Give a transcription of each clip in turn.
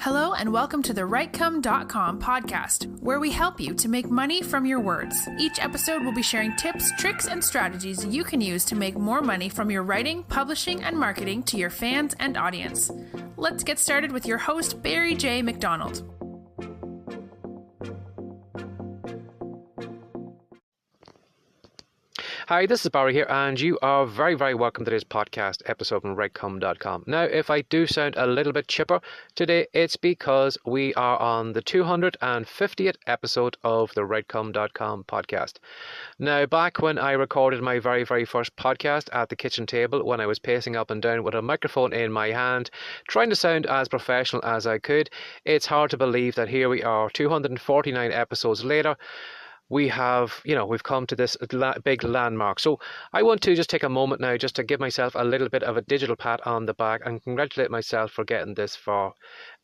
Hello and welcome to the Writecome.com podcast, where we help you to make money from your words. Each episode will be sharing tips, tricks, and strategies you can use to make more money from your writing, publishing, and marketing to your fans and audience. Let's get started with your host, Barry J. McDonald. Hi, this is Barry here, and you are very, very welcome to this podcast episode from Writecome.com. Now, if I do sound a little bit chipper today, it's because we are on the 250th episode of the Writecome.com podcast. Now, back when I recorded my very, very first podcast at the kitchen table, when I was pacing up and down with a microphone in my hand, trying to sound as professional as I could, it's hard to believe that here we are, 249 episodes later. We've come to this big landmark. So I want to just take a moment now just to give myself a little bit of a digital pat on the back and congratulate myself for getting this far.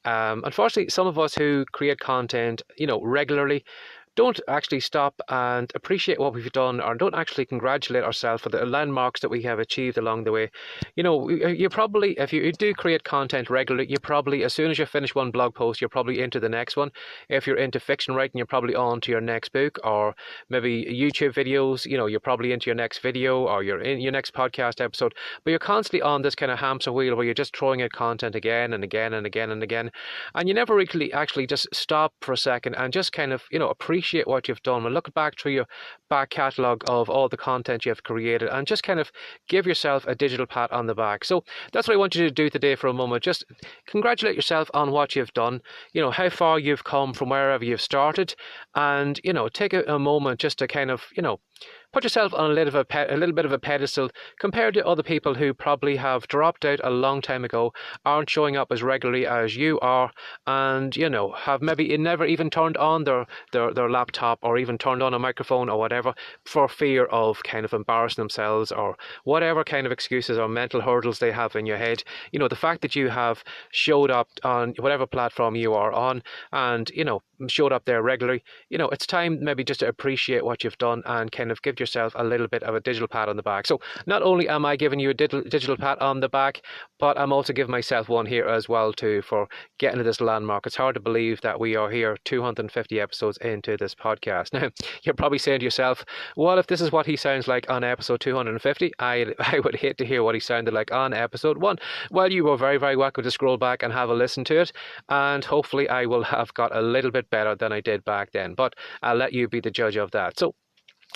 Unfortunately, some of us who create content, regularly, don't actually stop and appreciate what we've done, or don't actually congratulate ourselves for the landmarks that we have achieved along the way. You probably, if you do create content regularly, you probably, as soon as you finish one blog post, you're probably into the next one. If you're into fiction writing, you're probably on to your next book, or maybe YouTube videos, you're probably into your next video, or you're in your next podcast episode. But you're constantly on this kind of hamster wheel where you're just throwing out content again and again and again and again. And you never really actually just stop for a second and just kind of, appreciate what you've done and look back through your back catalogue of all the content you have created and just kind of give yourself a digital pat on the back. So that's what I want you to do today for a moment. Just congratulate yourself on what you've done, how far you've come from wherever you've started, and take a moment just to kind of put yourself on a little bit of a pedestal compared to other people who probably have dropped out a long time ago, aren't showing up as regularly as you are, and have maybe never even turned on their laptop or even turned on a microphone or whatever for fear of kind of embarrassing themselves or whatever kind of excuses or mental hurdles they have in your head. The fact that you have showed up on whatever platform you are on and showed up there regularly, it's time maybe just to appreciate what you've done and kind of give yourself a little bit of a digital pat on the back. So not only am I giving you a digital pat on the back, but I'm also giving myself one here as well too for getting to this landmark. It's hard to believe that we are here 250 episodes into this podcast. Now, you're probably saying to yourself, well, if this is what he sounds like on episode 250, I would hate to hear what he sounded like on episode 1. Well, you were very, very welcome to scroll back and have a listen to it, and hopefully I will have got a little bit better than I did back then, but I'll let you be the judge of that. So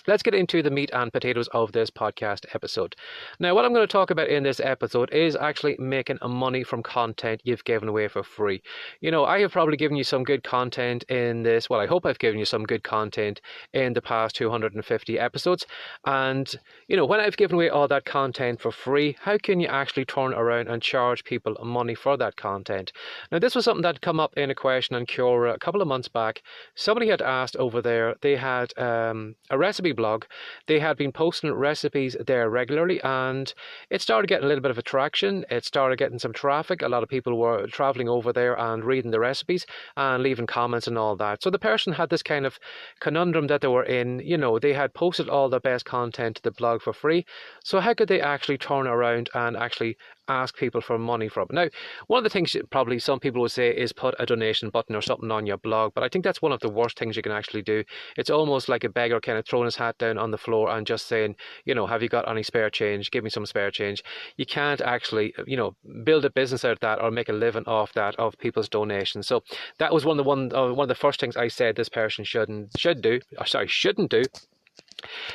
let's get into the meat and potatoes of this podcast episode. Now, what I'm going to talk about in this episode is actually making money from content you've given away for free. I have probably given you some good content in this. Well, I hope I've given you some good content in the past 250 episodes. And, when I've given away all that content for free, how can you actually turn around and charge people money for that content? Now, this was something that come up in a question on Quora a couple of months back. Somebody had asked over there, they had a recipe blog. They had been posting recipes there regularly, and it started getting a little bit of attraction. It started getting some traffic. A lot of people were traveling over there and reading the recipes and leaving comments and all that. So the person had this kind of conundrum that they were in. They had posted all the best content to the blog for free. So how could they actually turn around and actually ask people for money from it? Now, one of the things probably some people would say is put a donation button or something on your blog, but I think that's one of the worst things you can actually do. It's almost like a beggar kind of throwing his hat down on the floor and just saying, have you got any spare change? Give me some spare change. You can't actually, build a business out of that or make a living off that, of people's donations. So that was one of the first things I said this person shouldn't do.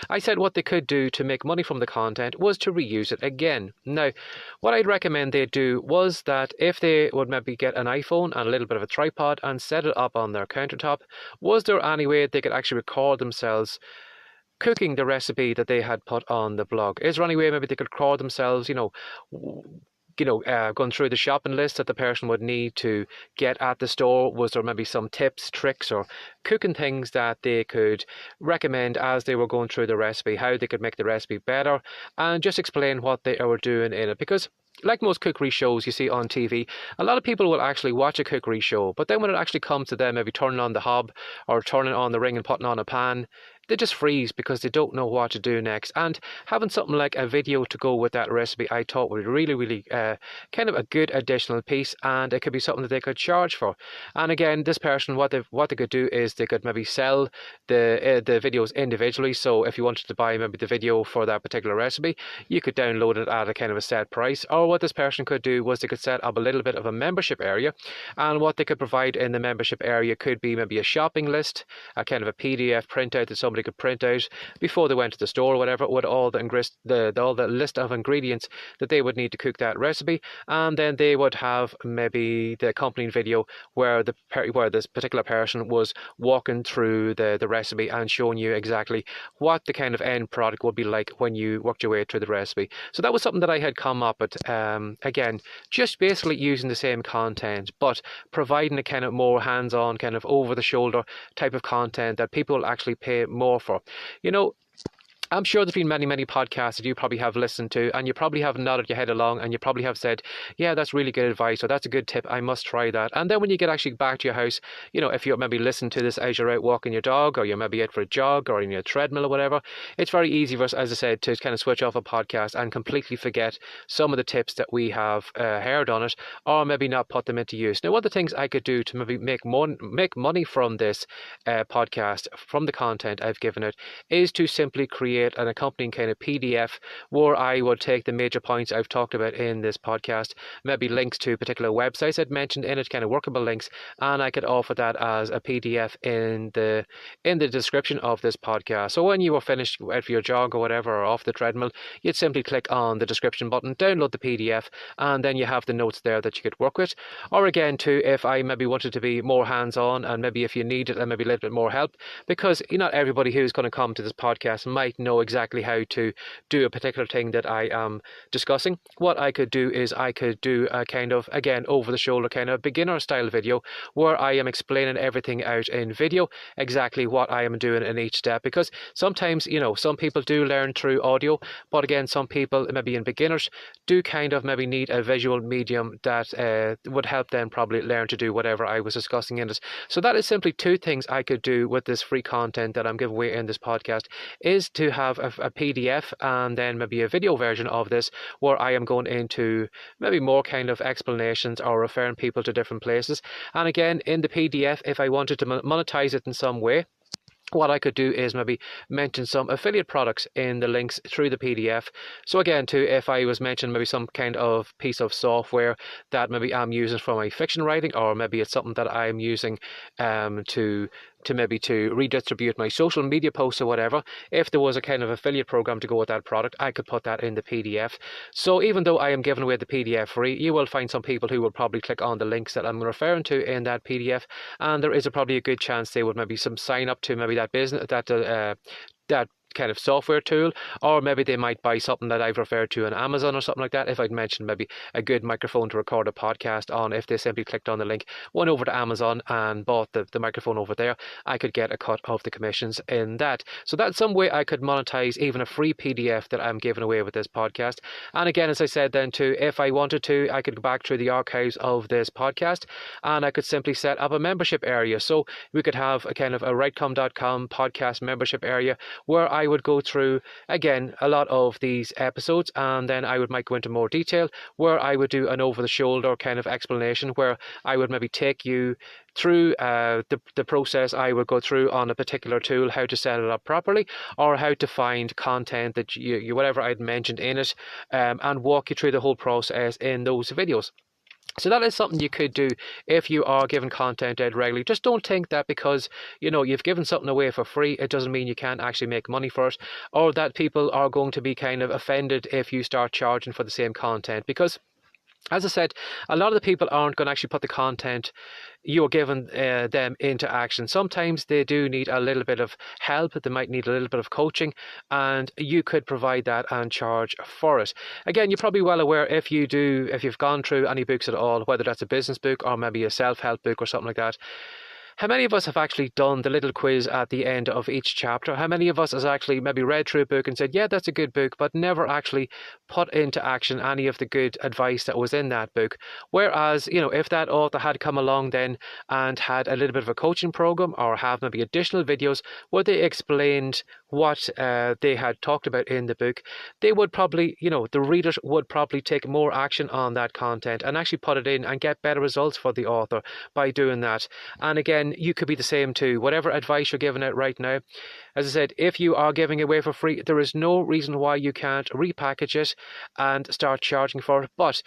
I said what they could do to make money from the content was to reuse it again. Now, what I'd recommend they do was that if they would maybe get an iPhone and a little bit of a tripod and set it up on their countertop, was there any way they could actually record themselves cooking the recipe that they had put on the blog? Is there any way maybe they could record themselves, going through the shopping list that the person would need to get at the store? Was there maybe some tips, tricks, or cooking things that they could recommend as they were going through the recipe, how they could make the recipe better, and just explain what they were doing in it? Because like most cookery shows you see on TV, a lot of people will actually watch a cookery show, but then when it actually comes to them maybe turning on the hob or turning on the ring and putting on a pan, they just freeze because they don't know what to do next. And having something like a video to go with that recipe, I thought would be really kind of a good additional piece, and it could be something that they could charge for. And again, this person, what they could do is they could maybe sell the videos individually. So if you wanted to buy maybe the video for that particular recipe, you could download it at a kind of a set price. Or what this person could do was they could set up a little bit of a membership area, and what they could provide in the membership area could be maybe a shopping list, a kind of a PDF printout that somebody could print out before they went to the store or whatever, with all the list of ingredients that they would need to cook that recipe. And then they would have maybe the accompanying video where this particular person was walking through the recipe and showing you exactly what the kind of end product would be like when you worked your way through the recipe. So that was something that I had come up with, again, just basically using the same content, but providing a kind of more hands-on, kind of over-the-shoulder type of content that people will actually pay more for. You know, I'm sure there's been many podcasts that you probably have listened to, and you probably have nodded your head along, and you probably have said, yeah, that's really good advice, or that's a good tip, I must try that. And then when you get actually back to your house, you know, if you're maybe listening to this as you're out walking your dog, or you're maybe out for a jog, or in your treadmill or whatever, it's very easy for us, as I said, to kind of switch off a podcast and completely forget some of the tips that we have heard on it, or maybe not put them into use. Now, one of the things I could do to maybe make money from this podcast, from the content I've given it, is to simply create an accompanying kind of PDF where I would take the major points I've talked about in this podcast, maybe links to particular websites I'd mentioned in it, kind of workable links, and I could offer that as a PDF in the description of this podcast. So when you were finished out for your jog or whatever, or off the treadmill, you'd simply click on the description button, download the PDF, and then you have the notes there that you could work with. Or again, too, if I maybe wanted to be more hands-on, and maybe if you needed maybe a little bit more help, because not everybody who's going to come to this podcast might know exactly how to do a particular thing that I am discussing. What I could do is I could do a kind of, again, over the shoulder kind of beginner style video where I am explaining everything out in video, exactly what I am doing in each step, because sometimes, you know, some people do learn through audio, but again, some people, maybe in beginners, do kind of maybe need a visual medium that would help them probably learn to do whatever I was discussing in it. So that is simply two things I could do with this free content that I'm giving away in this podcast, is to have a PDF and then maybe a video version of this where I am going into maybe more kind of explanations or referring people to different places. And again, in the PDF, if I wanted to monetize it in some way, what I could do is maybe mention some affiliate products in the links through the PDF. So again, too, if I was mentioning maybe some kind of piece of software that maybe I'm using for my fiction writing, or maybe it's something that I'm using to redistribute my social media posts or whatever, if there was a kind of affiliate program to go with that product, I could put that in the PDF. So even though I am giving away the PDF free, you will find some people who will probably click on the links that I'm referring to in that PDF, and there is probably a good chance they would maybe sign up to maybe that business, that kind of software tool, or maybe they might buy something that I've referred to on Amazon or something like that. If I'd mentioned maybe a good microphone to record a podcast on, if they simply clicked on the link, went over to Amazon and bought the microphone over there, I could get a cut of the commissions in that. So that's some way I could monetize even a free PDF that I'm giving away with this podcast. And again, as I said then too, if I wanted to, I could go back through the archives of this podcast and I could simply set up a membership area. So we could have a kind of a rightcome.com podcast membership area where I would go through, again, a lot of these episodes, and then I might go into more detail where I would do an over-the-shoulder kind of explanation where I would maybe take you through the process I would go through on a particular tool, how to set it up properly, or how to find content that you whatever I'd mentioned in it, and walk you through the whole process in those videos. So that is something you could do if you are giving content out regularly. Just don't think that because, you know, you've given something away for free, it doesn't mean you can't actually make money for it, or that people are going to be kind of offended if you start charging for the same content. Because, as I said, a lot of the people aren't going to actually put the content you're giving them into action. Sometimes they do need a little bit of help, they might need a little bit of coaching, and you could provide that and charge for it. Again, you're probably well aware, if you've gone through any books at all, whether that's a business book or maybe a self-help book or something like that, how many of us have actually done the little quiz at the end of each chapter? How many of us has actually maybe read through a book and said, yeah, that's a good book, but never actually put into action any of the good advice that was in that book? Whereas, if that author had come along then and had a little bit of a coaching program, or have maybe additional videos where they explained what they had talked about in the book, they would probably, the readers would probably take more action on that content and actually put it in and get better results for the author by doing that. And again, you could be the same too. Whatever advice you're giving out right now, as I said, if you are giving away for free, there is no reason why you can't repackage it and start charging for it. But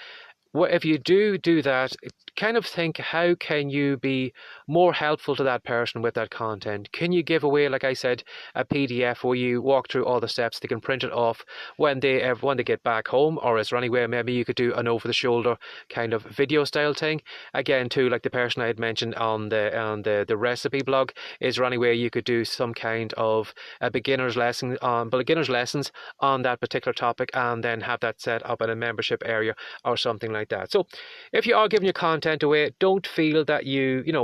if you do that, kind of think, how can you be more helpful to that person with that content? Can you give away, like I said, a PDF where you walk through all the steps? They can print it off when they get back home, or is there any way maybe you could do an over-the-shoulder kind of video style thing? Again, too, like the person I had mentioned on the recipe blog, is there any way you could do some kind of a beginner's lessons on that particular topic, and then have that set up in a membership area or something like that? So if you are giving your content away, don't feel that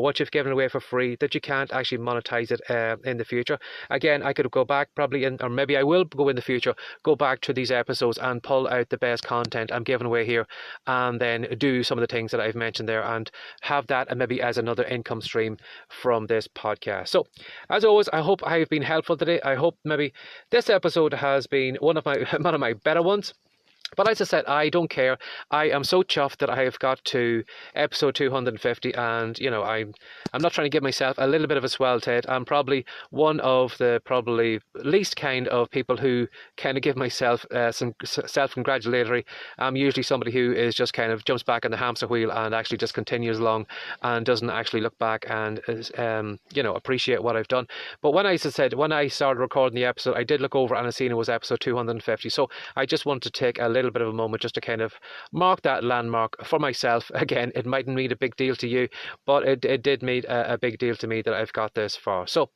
what you've given away for free, that you can't actually monetize it in the future. Again, I could go back probably, or maybe I will go in the future, go back to these episodes and pull out the best content I'm giving away here, and then do some of the things that I've mentioned there, and have that maybe as another income stream from this podcast. So as always, I hope I've been helpful today. I hope maybe this episode has been one of my better ones. But as I said, I don't care. I am so chuffed that I have got to episode 250, and I'm not trying to give myself a little bit of a swell, Ted. I'm probably one of the probably least kind of people who kind of give myself some self-congratulatory. I'm usually somebody who is just kind of jumps back on the hamster wheel and actually just continues along and doesn't actually look back and appreciate what I've done. But when I started recording the episode, I did look over and I seen it was episode 250. So I just wanted to take a little bit of a moment just to kind of mark that landmark for myself. Again, it mightn't mean a big deal to you, but it did mean a big deal to me that I've got this far. So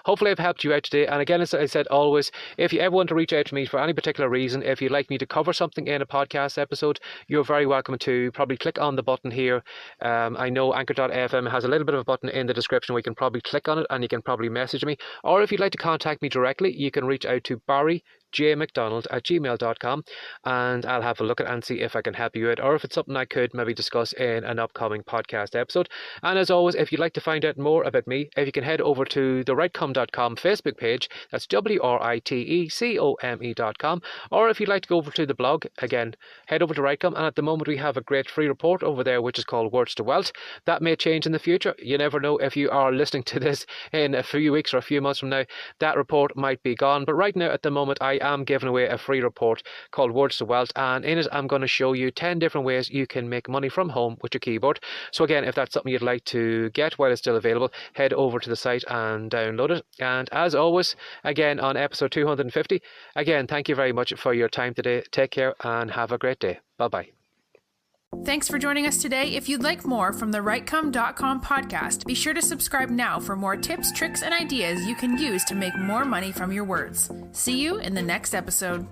hopefully I've helped you out today. And again, as I said, always, if you ever want to reach out to me for any particular reason, if you'd like me to cover something in a podcast episode, you're very welcome to probably click on the button here. I know Anchor.fm has a little bit of a button in the description where you can probably click on it and you can probably message me. Or if you'd like to contact me directly, you can reach out to barryjmcdonald@gmail.com, and I'll have a look at it and see if I can help you out, or if it's something I could maybe discuss in an upcoming podcast episode. And as always, if you'd like to find out more about me, if you can head over to the rightcome.com Facebook page, that's WRITECOME.com, or if you'd like to go over to the blog, again, head over to Rightcome, and at the moment we have a great free report over there which is called Words to Wealth. That may change in the future. You never know. If you are listening to this in a few weeks or a few months from now, that report might be gone. But right now, at the moment, I am giving away a free report called Words to Wealth, and in it I'm going to show you 10 different ways you can make money from home with your keyboard. So again, if that's something you'd like to get while it's still available, head over to the site and download it. And as always, again, on episode 250, again, thank you very much for your time today. Take care and have a great day. Bye-bye. Thanks for joining us today. If you'd like more from the rightcome.com podcast, be sure to subscribe now for more tips, tricks, and ideas you can use to make more money from your words. See you in the next episode.